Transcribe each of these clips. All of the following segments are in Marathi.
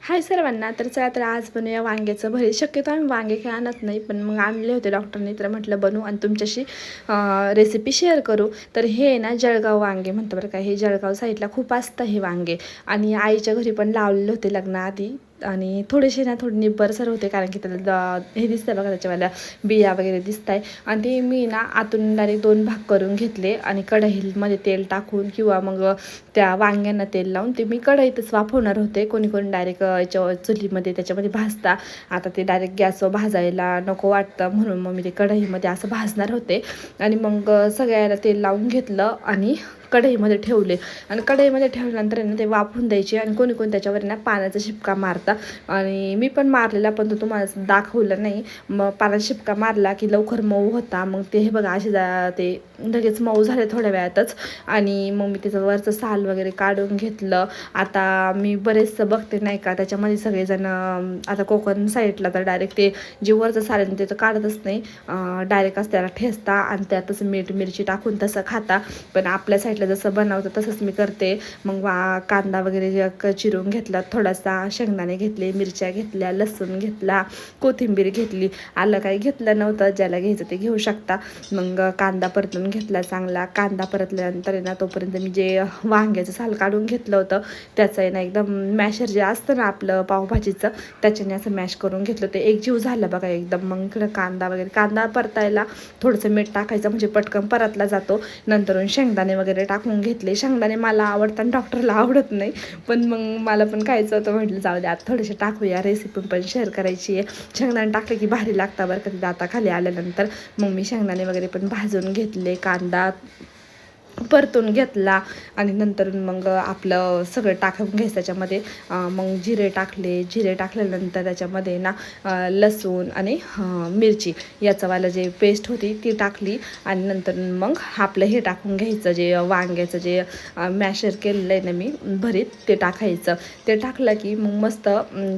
हाय सर्वांना. तर चला तर आज बनवूया वांग्याचं भरीत. शक्यतो आम्ही वांगे काही आणत नाही, पण मग आणले होते डॉक्टरने, तर म्हटलं बनवू आणि तुमच्याशी रेसिपी शेअर करू. तर हे ना जळगाव वांगे म्हणतं बरं का. हे जळगाव साईडला खूप असतं हे वांगे, आणि आईच्या घरी पण लावलेले होते लग्नाआधी. आणि थोडेसे ना थोडे निब्बरसर होते, कारण की त्याला हे दिसतं बघा, त्याच्यावाल्या बिया वगैरे दिसत आहे. आणि ते मी ना आतून डायरेक्ट 2 भाग करून घेतले आणि कढईमध्ये तेल टाकून किंवा मग त्या वांग्यांना तेल लावून ते मी कढईतच वाफवणार होते. कोणी कोणी डायरेक्ट याच्या चुलीमध्ये त्याच्यामध्ये भाजता. आता ते डायरेक्ट गॅसवर भाजायला नको वाटतं, म्हणून मग मी ते कढईमध्ये असं भाजणार होते. आणि मग सगळ्याला तेल लावून घेतलं आणि कढईमध्ये ठेवले. आणि कढईमध्ये ठेवल्यानंतर ना ते वाफवून द्यायचे. आणि कोणी कोणी त्याच्यावर ना पाण्याचा शिपका मारता, आणि मी पण मारलेला, पण तो तुम्हाला दाखवलं नाही. मग पाण्याचा शिपका मारला की लवकर मऊ होता. मग ते हे बघा असे ते लगेच मऊ झाले थोड्या वेळातच. आणि मग मी त्याचं वरचं साल वगैरे काढून घेतलं. आता मी बरेचसं बघते नाही का, त्याच्यामध्ये सगळेजण आता कोकण साईडला तर डायरेक्ट ते जे वरचं साल आहे ते तर काढतच नाही, डायरेक्टच त्याला ठेचता आणि त्यातच मीठ मिरची टाकून तसं खाता. पण आपल्या साईडला जसं बनवतं तसंच मी करते. मग कांदा वगैरे चिरून घेतला, थोडासा शेंगदाणे घेतले, मिरच्या घेतल्या, लसूण घेतला, कोथिंबीर घेतली, आलं काही घेतलं नव्हतं, ज्याला घ्यायचं ते घेऊ शकता. मग कांदा परतून घेतला चांगला. कांदा परतल्यानंतर ना तोपर्यंत मी जे वांग्याचं साल काढून घेतलं होतं त्याचं आहे ना एकदम मॅशर जे असतं ना आपलं पावभाजीचं, त्याच्याने असं मॅश करून घेतलं. ते एकजीव झालं बघा एकदम. मग इकडं कांदा परतायला थोडंसं मीठ टाकायचं, म्हणजे पटकन परतला जातो. नंतरून शेंगदाणे वगैरे टाकून घेतले. शेंगदाणे मला आवडतात आणि डॉक्टरला आवडत नाही, पण मग मला पण खायचं होतं, म्हटलं जाऊ दे आता थोडेसे टाकूया, रेसिपी पण शेअर करायची आहे. शेंगदाणे टाकले की भारी लागतं बरं का ते दाताखाली आल्यानंतर. मग मी शेंगदाणे वगैरे पण भाजून घेतले, कांदा परतून घेतला. आणि नंतर मग आपलं सगळं टाकून घ्यायचं त्याच्यामध्ये. मग जिरे टाकल्यानंतर त्याच्यामध्ये ना लसूण आणि मिरची याचंवालं जे पेस्ट होती ती टाकली. आणि नंतर मग आपलं हे टाकून घ्यायचं, जे वांग्याचं जे मॅशर केलेलं आहे ना मी भरीत, ते टाकायचं. ते टाकलं की मग मस्त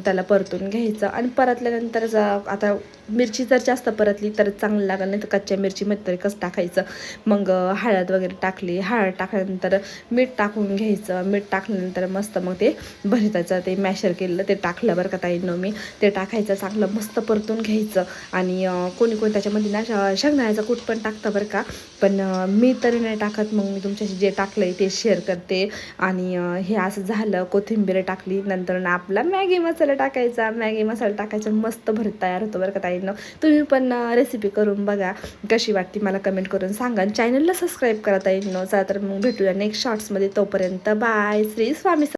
त्याला परतून घ्यायचं. आणि परतल्यानंतर आता मिरची जर जास्त परतली तर चांगलं लागेल, नाही तर कच्च्या मिरचीमध्ये तरी कसं टाकायचं. मग हळद वगैरे टाकली. हळद टाकल्यानंतर मीठ टाकून घ्यायचं. मीठ टाकल्यानंतर मस्त मग ते भरिताचं ते मॅशर केलेलं ते टाकलं बरं का ताईंनो मी. ते टाकायचं, चांगलं मस्त परतून घ्यायचं. आणि कोणी कोणी त्याच्यामध्ये ना शेंगदाण्याचा कूट पण टाकतं बरं का, पण मी तरी नाही टाकत. मग मी तुमच्याशी जे टाकलं आहे ते शेअर करते. आणि हे असं झालं, कोथिंबीर टाकली. नंतर ना आपला मॅगी मसाला टाकायचा. मॅगी मसाला टाकायचा, मस्त भरीत तयार होतो बरं का ताईंनो. तुम्ही पण रेसिपी करून बघा, कशी वाटते मला कमेंट करून सांगा. चॅनलला सबस्क्राईब करा ताईंनो. चला तर मग भेटूया नेक्स्ट शॉर्ट्समध्ये. तोपर्यंत बाय. श्री स्वामी.